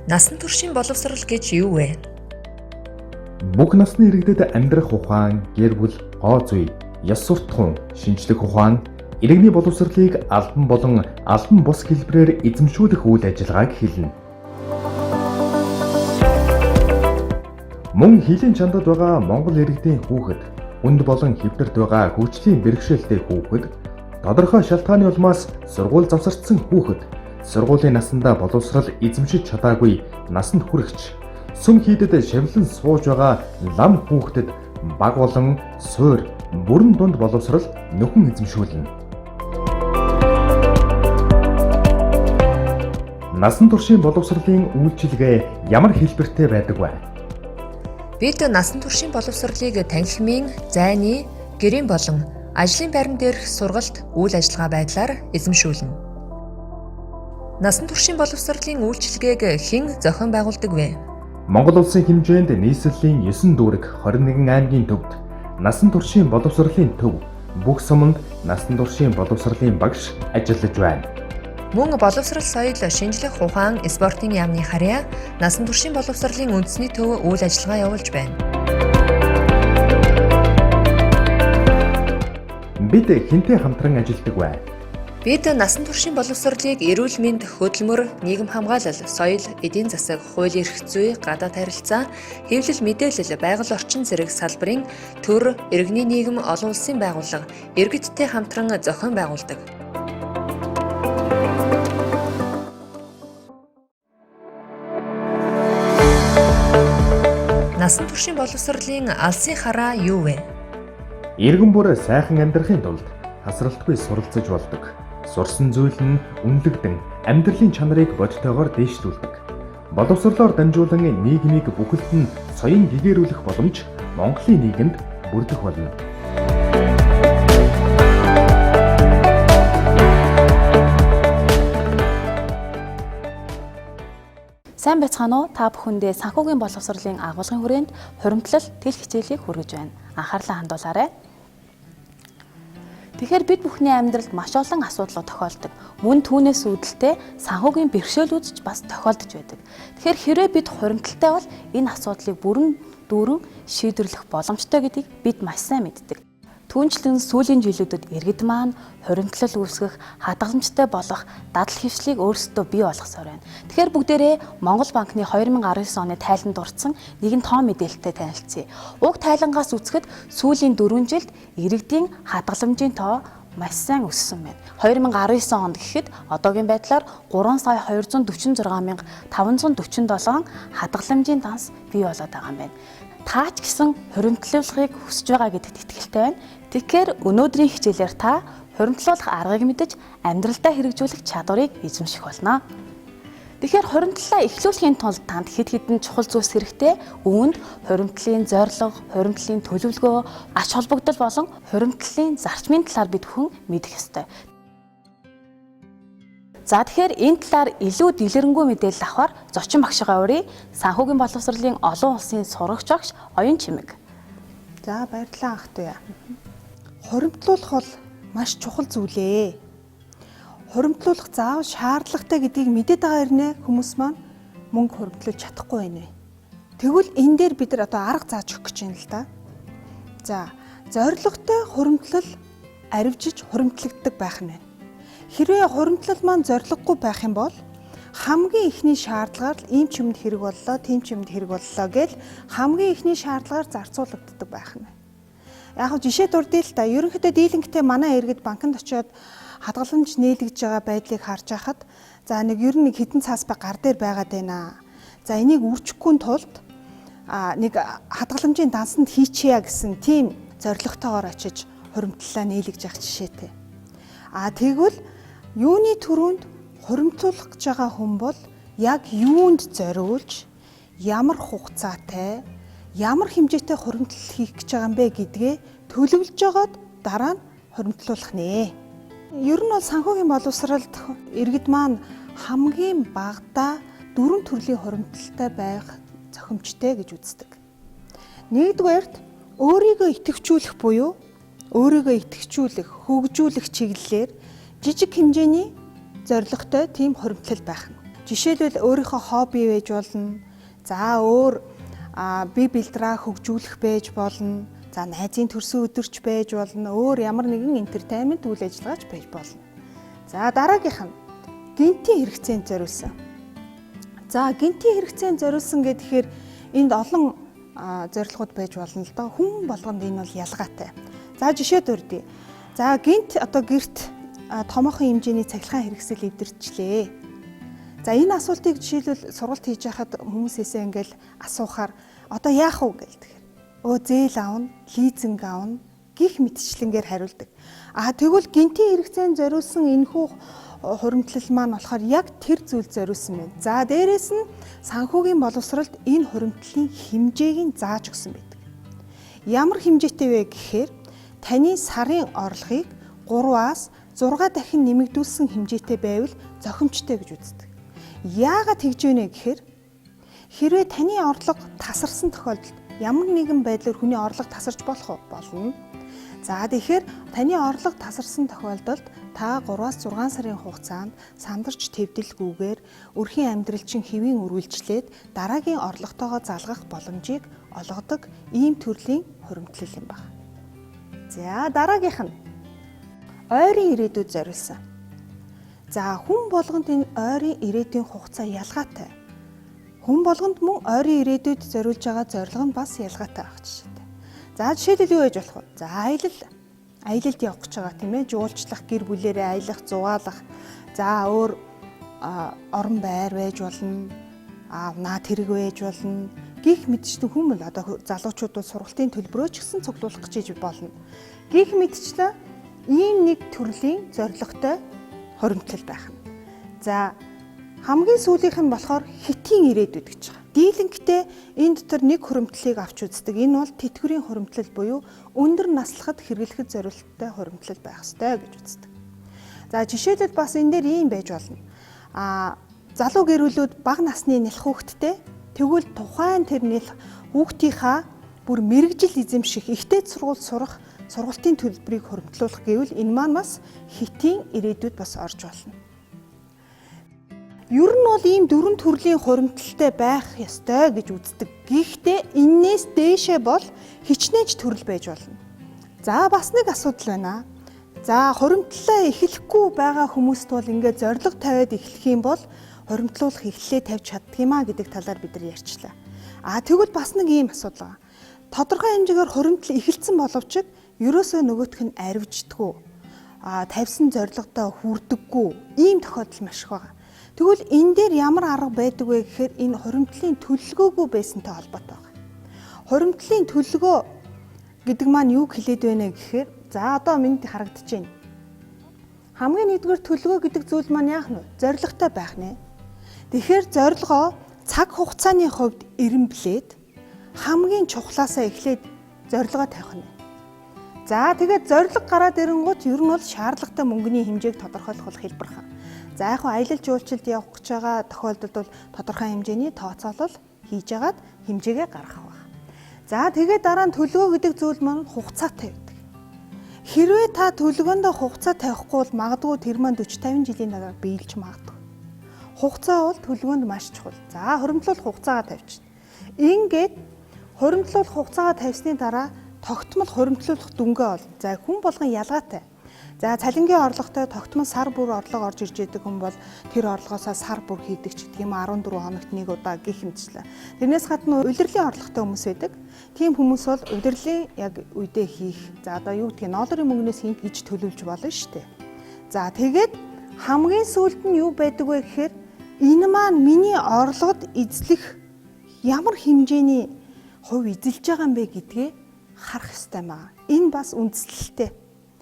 Насан туршийн боловсрол гэж юу вэ? Бүх насны иргэдэд амьдрах ухаан, гэр бүл, гоо зүй, ёс суртахуун, шинжлэх ухаан, иргэний боловсролыг албан болон албан бус хэлбэрээр эзэмшүүлэх үйл ажиллагааг хэлнэ. Мөн хилийн чандад байгаа Монгол иргэдийн хүүхэд, хүнд болон хэвтэрт байгаа хөгжлийн бэрхшээлтэй хүүхэд, тодорхой шалтгааны улмаас сургууль завсардсан хүүхэд, сургуулийн насандаа боловсрол эзэмшиж чадаагүй насанд хүрэгч, сүм хийдэд шавлан сууж байгаа лам хүүхдэд баг болон суур, бүрэн дунд боловсрол нөхөн эзэмшүүлнэ. Насан туршийн боловсролын үйлчилгээ ямар хэлбэртэй байдаг вэ? Бид насан туршийн боловсролыг танхимын, зайны, гэрийн болон ажлын байран дээрх сургалт, үйл ажиллагаа байдлаар эзэмшүүлнэ. Насан туршийн боловсролын үйлчилгээг хэн зохион байгуулдаг вэ? Монгол улсын хэмжээнд нийслэлийн 9 дүүрэг 21 аймгийн төвд насан туршийн боловсролын төв, бүх суманд насан туршийн боловсролын багш ажиллаж байна. Мөн боловсрол соёл, шинжлэх ухаан, спортын яамны харьяа, насан туршийн боловсролын үндэсний төв үйл ажиллагаа явуулж байна. Бид хэнтэй хамтран ажилладаг вэ? Бид насан туршийн боловсролыг эрүүл мэнд, хөдөлмөр, нийгэм хамгаалал, соёл, эдийн засаг, хууль эрх зүй, гадаад харилцаа, хэвлэл мэдээлэл, байгаль орчин зэрэг салбарын төр, иргэний нийгэм, олон улсын байгууллага, иргэдтэй хамтран зохион байгуулдаг. Насан туршийн боловсролын алсын хараа юу вэ? Иргэн бүр сайхан амьдрахын тулд тасралтгүй суралцаж болдог. Сурсан зүйл нь үнэлэгдэн амьдралын чанарыг бодтойгоор дээшлүүлдэг. Боловсролоор дамжуулан нийгмийг бүхэлд нь соён гэгээрүүлэх боломж Монголын нийгэмд бүрдэх болно. Сайн байцгаана уу? Та бүхэндээ санхүүгийн боловсролын агуулгын хүрээнд хуримтлал тэл хичээлийг хүргэж байна. Анхаарлаа хандуулаарай. Тэгэхээр бид бүхний амьдралд маш олон асуудал тохиолдог. Мөн түүнээс үүдэлтэй санхүүгийн бэрхшээлүүд ч бас тохиолдож байдаг. Тэгэхээр хэрвээ бид хуримтлалтай бол энэ асуудлыг бүрэн дүүрэн шийдвэрлэх боломжтой гэдгийг бид маш сайн мэддэг. Түүнчлэн сүүлийн жилүүдэд иргэд маань хуримтлал үүсгэх, хадгаламжтай болох дадал хвшлийг өөрсдөө бий болгосоор байна. Тэгэхээр бүгдээрээ Монгол банкны 2019 оны тайланд дурдсан нэгэн тоо мэдээлэлтэй танилцъя. Уг тайлангаас үзэхэд сүүлийн 4 жилд иргэдийн хадгаламжийн тоо маш сайн өссөн байна. 2019 онд гэхэд одоогийн байдлаар 3,246,547 хадгаламжийн данс бий болоод байгаа юм байна. Та ч гэсэн хуримтлуулахыг хүсэж байгаа гэдэгт итгэлтэй байна. Тэгэхээр өнөөдрийн хичээлээр та хуримтлуулах аргыг мэдэж амьдралдаа хэрэгжүүлэх чадварыг эзэмших болно. Тэгэхээр хуримтлалаа эхлүүлэхийн тулд танд хэд хэдэн чухал зүйлс хэрэгтэй. Үүнд хуримтлалын зорилго, хуримтлалын төлөвлөгөө, ач холбогдол болон хуримтлалын зарчмын талаар бид бүхэн мэдэх ёстой. За тэгэхээр энэ талаар илүү дэлгэрэнгүй мэдээлэл авахар зочин багшгаа урья. Санхүүгийн боловсролын олон улсын сурагч багш Оюн Чимэг. За баярлалаа ах トゥ яа. Хуримтлуулах бол маш чухал зүйл ээ. Хуримтлуулах заавал шаардлагатай гэдгийг мэдээд байгаа хэрнээ хүмүүс маань мөнгө хуримтлуулж чадахгүй байна. Тэгвэл энэ дээр бид нар одоо арга зааж өгөх гэж байна л да. За, зорилготой хуримтлал аривжиж хуримтлагддаг байх нь байна. Хэрвээ хуримтлал маань зорилгогүй байх юм бол хамгийн ихний шаардлагаар л ийм ч юмд хэрэг боллоо, тийм ч юмд хэрэг боллоо гэж хамгийн ихний шаардлагаар зарцуулагддаг байх нь. Яг хөө жишээ дурдъя л да. Ерөнхийдөө дийлэнхтэй манай иргэд банкнд очиод хадгаламж нээлгэж байгаа байдлыг харж байхад за нэг ер нь хэдэн цаас ба гар дээр байгаад байна. За энийг үрчихгүй тулд нэг хадгаламжийн дансанд хийчихье гэсэн тийм зорилготойгоор очиж хуримтлалаа нээлгэж явах жишээтэй. Тэгвэл юуны төрөнд хуримтлуулах гэж байгаа хүн бол яг юунд зориулж ямар хугацаатай ямар хэмжээтэй хуримтлал хийх гэж байгаа юм бэ гэдгээ төлөвлөж жагаад дараа нь хуримтлуулах нэ. Ер нь бол санхүүгийн боловсролд иргэд маань хамгийн багадаа 4 төрлийн хуримтлалтай байх зохимжтой гэж үздэг. Нэгдүгээрт өөрийгөө идэвхжүүлэх буюу өөрийгөө идэвхжүүлэх, хөгжүүлэх чиглэлээр жижиг хэмжээний зорилготой тийм хуримтлал байх нь. Жишээлбэл өөрийнхөө хобби байж болно. За өөр бие бэлдраа хөгжүүлэх байж болно. За найзын төрсөн өдөрч байж болно. Өөр ямар нэгэн entertainment үйл ажиллагаач байж болно. За дараагийнх нь гинтийн хэрэгцээнд зориулсан. За гинтийн хэрэгцээнд зориулсан гэхээр энд олон зорилгууд байж болно л доо. Хүн болгонд энэ бол ялгаатай. За жишээд өрдөө. За гинт одоо гэрт томоохон хэмжээний цахилгаан хэрэгсэл эвдэрчлээ. За энэ асуултыг жишээлбэл сургалт хийж байхад хүмүүсээсээ ингээл асуухаар одоо яах вэ гэлдэг. Зээл аавна, лизинг аавна гих мэтчлэнгээр хариулдаг. Тэгвэл гинтийн хэрэгцээнд зориулсан энэхүү хуримтлал маань болохоор яг тэр зүйл зориулсан байна. За дээрэс нь санхүүгийн боловсролд энэ хуримтлалын хэмжээг нь зааж өгсөн байдаг. Ямар хэмжээтэй вэ гэхээр таны сарын орлогыг 3-аас 6 дахин нэмэгдүүлсэн хэмжээтэй байвал зохимжтой гэж үздэг. Яагаад тэгж вэ гэхээр хэрвээ таны орлого тасарсан тохиолдолд ямар нэгэн байдлаар хүний орлого тасарч болох болно. За тэгэхээр таны орлого тасарсан тохиолдолд та 3-аас 6 сарын хугацаанд сандарч твдэлгүйгээр өрхийн амьдралчин хэвийн үргэлжлээд дараагийн орлоготойгоо залгах боломжийг олгодог ийм төрлийн хуримтлал юм байна. За дараагийнх нь ойрын ирээдүйд зориулсан. За хүн болгонд энэ ойрын ирээдүйн хугацаа ялгаатай. Хүн болгонд мөн ойрын ирээдүйд зориулж байгаа зорилго нь бас ялгаатай байх жишээтэй. За жишээлбэл юу гэж болох вэ? За аялалд явах гэж байгаа тийм ээ. Жуулчлах, гэр бүлээрээ аялах, зугаалах. За өөр орон байр байж болно. Наад хэрэг байж болно. Гих мэдчлэн хүмүүс одоо залуучууд бол сургалтын төлбөрөө ч гэсэн цуглуулах гэж болно. Гих мэдчлэн ийм нэг төрлийн зорилготой хуримтлал байх нь. За хамгийн сүүлийнх нь болохоор хэтийн ирээдүйд гэж байгаа. Дийлэнхтэй энэ дотор нэг хуримтлалыг авч үздэг. Энэ бол тэтгэврийн хуримтлал буюу өндөр наслахад хэрэглэхэд зориулттай хуримтлал байх ёстой гэж үздэг. За жишээлбэл бас энэ дээр ийм байж болно. Залуу гэр бүлүүд бага насны нялх хүүхэдтэй тэгвэл тухайн тэр хүүхдийнхаа бүр мэрэгжил эзэмших, ихтэй сургууль сурах сургалтын төлбөрийг хуримтлуулах гэвэл энэ маань бас хэтийн ирээдүйд бас орж болно. Ер нь бол ийм дөрвөн төрлийн хуримтлалтай байх ёстой гэж үздэг. Гэхдээ энээс дээшээ бол хичнээн төрөл байж болно. За бас нэг асуудал байна. За хуримтлалаа эхлэхгүй байгаа хүмүүст бол ингээд зориг тавиад эхлэх юм бол хуримтлуулах эхлэлээ тавьж чаддаг юм а гэдэг талаар бид нар ярьчлаа. Тэгвэл бас нэг ийм асуудал байна. Тодорхой хэмжээгээр хуримтлал эхэлсэн боловч ерөөсөө нөгөөх нь арвиждаггүй. Тавьсан зорилгодоо хүрдэггүй. Ийм тохиолдол маш их байна. Тэгвэл энэ дээр ямар арга байдаг вэ гэхээр энэ хуримтлалын төлөлгөөгүй байсантай холбоотой байна. Хуримтлалын төлөлгөө гэдэг маань юу хэлээд байна гэхээр за одоо минь харагдаж байна. Хамгийн нэгдүгээр төлөлгөө гэдэг зүйл маань яах нь вэ? Зорилготой байх нэ. Тэгэхээр зорилгоо цаг хугацааны хувьд эренблээд хамгийн чухлаасаа эхлээд зорилгоо тавих нь. За тэгээд зорилго гараад ирэнгүүт ер нь бол шаардлагатай мөнгөний хэмжээг тодорхойлох бол хэлбэр хаа. За яг аялал жуулчлалд явах гэж байгаа тохиолдолд бол тодорхой хэмжээний тооцоолол хийж агаад хэмжээгээ гаргах байна. За тэгээд дараа нь төлөвлөгөө гэдэг зүйл маань хугацаатай байдаг. Хэрвээ та төлөвлөгөөндөө хугацаа тавихгүй бол магадгүй тэр маань 40-50 жилийн дараа биелж магадгүй. Хугацаа бол төлөвлөгөөнд маш чухал. За хуримтлуулах хугацаагаа тавьчихна. Ингээд хуримтлуулах хугацаагаа тавьсны дараа тогтмол хуримтлуулах дүнгээ бол за хүн болгон ялгаатай. За цалингийн орлоготой тогтмол сар бүр орлого орж ирж байгаа хүн бол тэр орлогоосоо сар бүр хийдэг ч гэдэг юм 14 хоногт нэг удаа гэх юмчлаа. Тэрнээс гадна удирдлагын орлоготой хүмүүс байдаг. Тийм хүмүүс бол удирдлагын яг үедээ хийх. За одоо юу гэдгийг долларын мөнгнөөс хийнх гэж төлөвлөж болно шүү дээ. За тэгээд хамгийн сүүлд нь юу байдаг вэ гэхээр энэ маань миний орлогод эзлэх ямар хэмжээний хувь эзэлж байгаа юм бэ гэдгээ харах ёстой маа. Энэ бас үндэслэлтэй.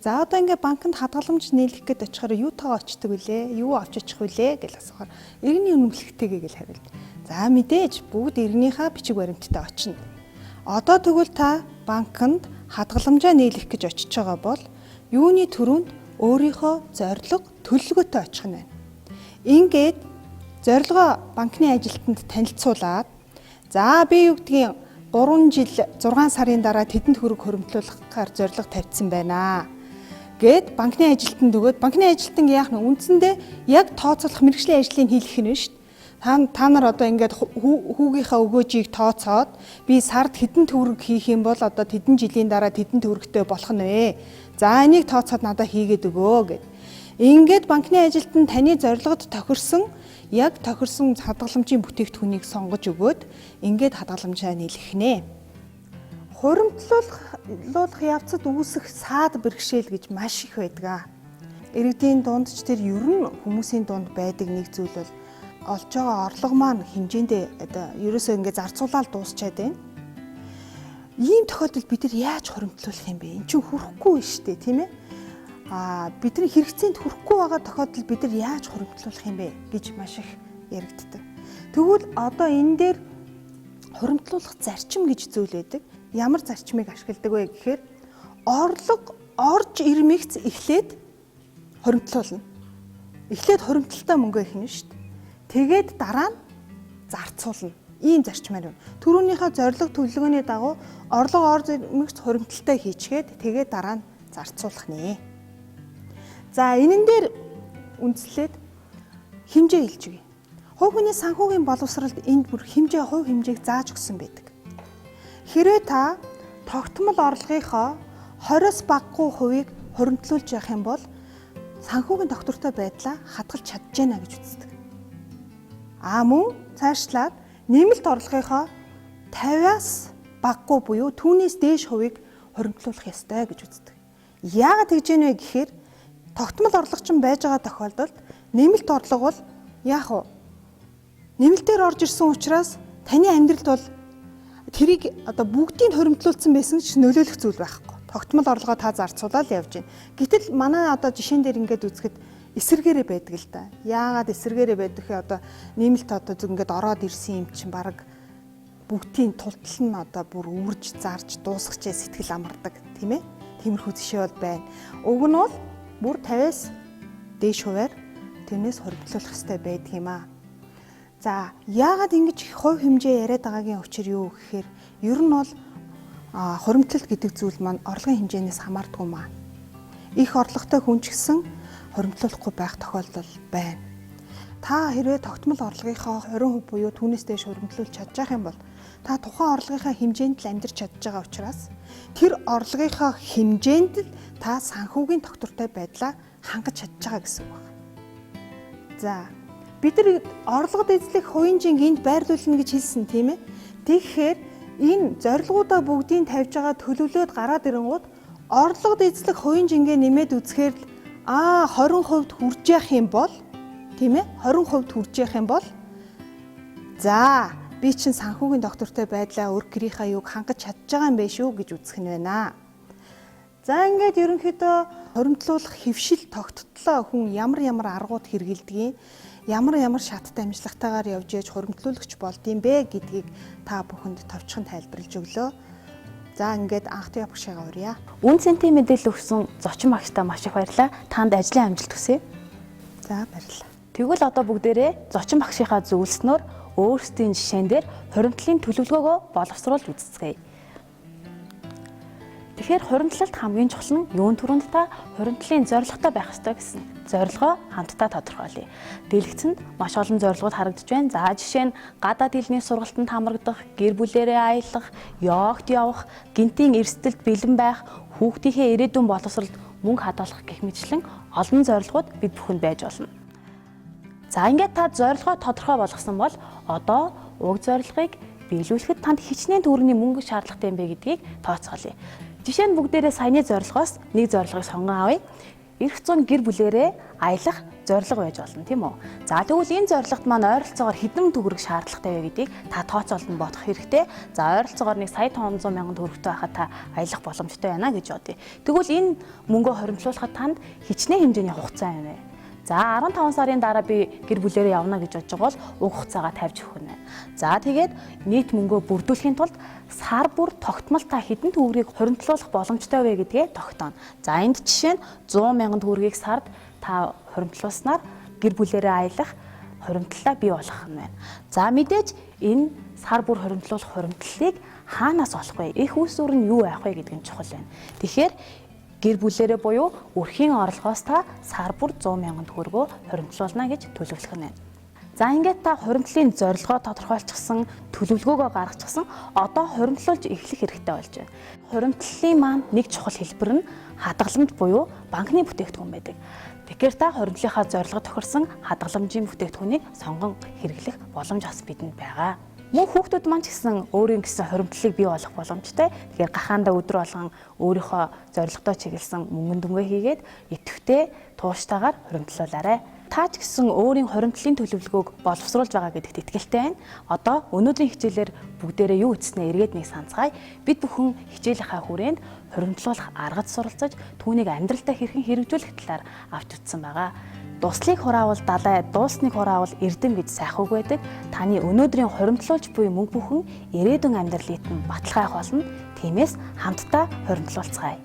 За одоо ингээ банкнд хадгаламж нийлэх гээд очихоор юутайгаа очдөг вүлээ? Юу авч очих вүлээ гэж асуухаар иргэний үнэмлэхтэйгээ гэж хариулт. За мэдээж бүгд иргэнийхээ бичиг баримттай очино. Одоо тэгвэл та банкнд хадгаламжаа нийлэх гэж очиж байгаа бол юуны төрөнд өөрийнхөө зорилго төлөвлөгөөтэй очих нь байна. Ингээд зорилгоо банкны ажилтнанд танилцуулаад за би юу гэдгийг 3 жил 6 сарын дараа тэдэнд хөрөг хуримтлуулахаар зорилго тавьсан байна гэд банкны ажилтнанд өгөөд банкны ажилтан яах нь үндсэндээ яг тооцоолох мэргэжлийн ажлыг хийх нь шүү дээ. Та нар одоо ингээд хүүгийнхаа өгөөжийг тооцоод би сард хэдэн төгрөг хийх юм бол одоо тэдэн жилийн дараа тэдэн төгрөгтэй болох нь вэ? За энийг тооцоод надад хийгээд өгөө гэд. Ингээд банкны ажилтан таны зорилгод тохирсон хадгаламжийн бүтээгдэхүүнийг сонгож өгөөд ингээд хадгаламжаа нийлгэх нэ. Хуримтлуулах явцад үүсэх саад бэрхшээл гэж маш их байдаг. Иргэдийн дунд ч тэр ер нь хүмүүсийн дунд байдаг нэг зүйл бол олж байгаа орлого маань хэмжээндээ одоо ерөөсөө ингээд зарцуулаад дуусчаад байна. Ийм тохиолдолд бид нар яаж хуримтлуулах юм бэ? Энд чинь хүрэхгүй шүү дээ, тийм ээ? Бидний хэрэгцээнд хүрэхгүй байгаа тохиолдолд бид нар яаж хуримтлуулах юм бэ гэж маш их яригддаг. Тэгвэл одоо энэ дээр хуримтлуулах зарчим гэж зүйл байдаг. Ямар зарчмыг ашигладаг вэ гэхээр орлого орж ирмэгц эхлээд хуримтлуулна. Эхлээд хуримтлалтаа мөнгө ихнэ шүү дээ. Тэгээд дараа нь зарцуулна. Ийм зарчмаар байна. Төрөөнийхөө зорилго төлөвлөгөөний дагуу орлого орж ирмэгц хуримтлалтаа хийчгээд тэгээд дараа нь зарцуулах нэ. За энэн дээр үндэслээд хэмжээ хэлж өгье. Хувь хүний санхүүгийн боловсролд энд бүр хувь хэмжээг зааж өгсөн байдаг. Хэрвээ та тогтмол орлогынхоо 20-с багагүй хувийг хуримтлуулж явах юм бол санхүүгийн доктортой байдлаа хадгалж чадж байна гэж үздэг. Мөн цаашлаад нэмэлт орлогынхоо 50-аас багагүй буюу түүнээс дээш хувийг хуримтлуулах ёстой гэж үздэг. Яагаад тэгж яах вэ гэхээр тогтмол орлогочин байж байгаа тохиолдолд нэмэлт орлого бол нэмэлтээр орж ирсэн учраас таны амьдралд бол тэрийг одоо бүгдийг хуримтлуулсан байсан ч нөлөөлөх зүйл байхгүй. Тогтмол орлогоо та зарцуулаад явж байна. Гэтэл манай одоо жишээн дээр ингээд үзэхэд эсэргээрээ байдаг л да. Яагаад эсэргээрээ байдаг вэ? Одоо нэмэлт одоо ингээд ороод ирсэн юм чинь баг бүгдийн тултал нь одоо бүр үрж зарж дуусгачээ сэтгэл амардаг, тийм ээ? Тиймэрхүү жишээ бол байна. Уг нь бол бүр 50-аас дээш хувиар тэрнээс хуримтлуулах хэрэгтэй байдаг юм аа. За яагаад ингэж хувь хэмжээ яриад байгаагийн учир юу гэхээр ер нь бол хуримтлалт гэдэг зүйл маань орлогын хэмжээнээс хамаардгүй маа. Их орлоготой хүн ч гэсэн хуримтлуулахгүй байх тохиолдол байна. Та хэрвээ тогтмол орлогынхоо 20% буюу түүнээс дээш хуримтлуулж чадж байгаа юм бол та тухайн орлогынхаа хэмжээнд л амьдарч чадж байгаа учраас тэр орлогынхаа хэмжээнд л та санхүүгийн доктортой байдлаа хангаж чадж байгаа гэсэн үг байна. За бид нар орлогод эзлэх хувийн жинг энд байрлуулна гэж хэлсэн, тийм ээ. Тэгэхээр энэ зорилгоудаа бүгдийг тавьж байгаа төлөвлөөд гараад ирэнгүүт орлогод эзлэх хувийн жингээ нэмээд үзэхээр 20% хүрж явах юм бол, тийм ээ, 20% хүрж явах юм бол за би чинь санхүүгийн доктортой байдлаа өөр гэрийнхаа юуг хангаж чадж байгаа юм биш үү гэж үзэх нь байна. За ингээд ерөнхийдөө хуримтлуулах хэвшил тогттлоо хүн ямар аргууд хэрэгэлдэг, ямар шаттай амжилтлагатайгаар явж яж хуримтлуулагч болдсон бэ гэдгийг та бүхэнд товчхон тайлбарлаж өглөө. За ингээд анхны багшаагаа урья. Үн цэнтэй мэдээлэл өгсөн зочин багштаа маш их баярлалаа. Танд ажлын амжилт хүсье. За баярлалаа. Тэгвэл одоо бүгдээрээ зочин багшийнхаа зөвлөснөөр өөрсдийн жишээн дээр хуримтлалын төлөвлөгөөгөө боловсруулж үзцгээе. Тэгэхээр хуримтлалт хамгийн чухал нь юун түрүүнд та хуримтлалын зорилготой байх ёстой гэсэн зорилгоо хамтдаа тодорхойлъё. Дэлгэцэнд маш олон зорилгууд харагдаж байна. За жишээ нь гадаад хэлний сургалтанд хамрагдах, гэр бүлээрээ аялах, йогт явах, гинтийн эрсдэлд бэлэн байх, хүүхдийнхээ ирээдүйн боловсролд мөнгө хадгалах гэх мэтчлэн олон зорилгууд бид бүхэнд байж болно. За ингээд та зорилгоо тодорхой болгосон бол одоо уг зорилгыг биелүүлэхэд танд хичнээн төгрөгийн мөнгө шаардлагатай юм бэ гэдгийг тооцоолъё. Жишээ нь бүгдээрээ саяны зорилгоос нэг зорилгыг сонгон авъя. Ирэх зун гэр бүлээрээ аялах зорилго байж болно, тийм үү? За тэгвэл энэ зорилгот маань ойролцоогоор хэдэн төгрөг шаардлагатай вэ гэдгийг та тооцоолон бодох хэрэгтэй. За ойролцоогоор 1,500,000 төгрөгтэй байхад та аялах боломжтой байна гэж бодъё. Тэгвэл энэ мөнгөө хоримтлуулахад танд хичнээн хэмжээний хугацаа байна. За 15 сарын дараа би гэр бүлээрээ явна гэж бодож байгаа бол уг хугацаагаа тавьж өгөх нь. За тэгээд нийт мөнгөө бүрдүүлэхийн тулд сар бүр тогтмол та хэдэн төгрөгийг хуримтлуулах боломжтой вэ гэдгээ тогтооно. За энд жишээ нь 100,000 төгрөгийг сард та хуримтлуулснаар гэр бүлээрээ аялах хуримтлалаа бий болгох нь байна. За мэдээж энэ сар бүр хуримтлуулах хуримтлалыг хаанаас олох вэ? Их үүсвэр нь юу байх вэ гэдэг нь чухал байна. Тэгэхээр гэр бүлээрээ буюу өрхийн орлогоос та сар бүр 100,000 төгрөгөө хуримтлуулна гэж төлөвлөх нь байна. За ингээд та хуримтлалын зорилгоо тодорхойлчихсан, төлөвлөгөөгөө гаргачихсан. Одоо хуримтлуулж эхлэх хэрэгтэй болж байна. Хуримтлалын маань нэг чухал хэлбэр нь хадгаламж буюу банкны бүтээгдэхүүн байдаг. Тэгэхээр та хуримтлалынхаа зорилгод тохирсон хадгаламжийн бүтээгдэхүүнийг сонгон хэрэглэх боломж бас бидэнд байгаа. Мөн хүүхдүүд маань ч гэсэн өөрийн гэсэн хуримтлалыг бий болгох боломжтой. Тэгэхээр гахаандаа өдөр болгон өөрийнхөө зорилготой чиглэсэн мөнгөн дүнгээ хийгээд идэвхтэй тууштайгаар хуримтлуулаарай. Та ч гэсэн өөрийн хуримтлалын төлөвлөгөөг боловсруулж байгаа гэдэгт итгэлтэй байна. Одоо өнөөдрийн хичээлээр бүгдээрээ юу хийснээ эргээд нэг санацгаая. Бид бүхэн хичээлийнхаа хүрээнд хуримтлуулах аргад суралцаж түүнийг амьдралдаа хэрхэн хэрэгжүүлэх талаар авч үзсэн байгаа. Дуслыг хураавал далай, дуусныг хураавал эрдэм гэж сайх үг байдаг. Таны өнөөдрийн хуримтлуулж буй мөнгө бүхэн ирээдүйн амьдралыг нь баталгаах болно. Тиймээс хамтдаа хуримтлуулцгаая.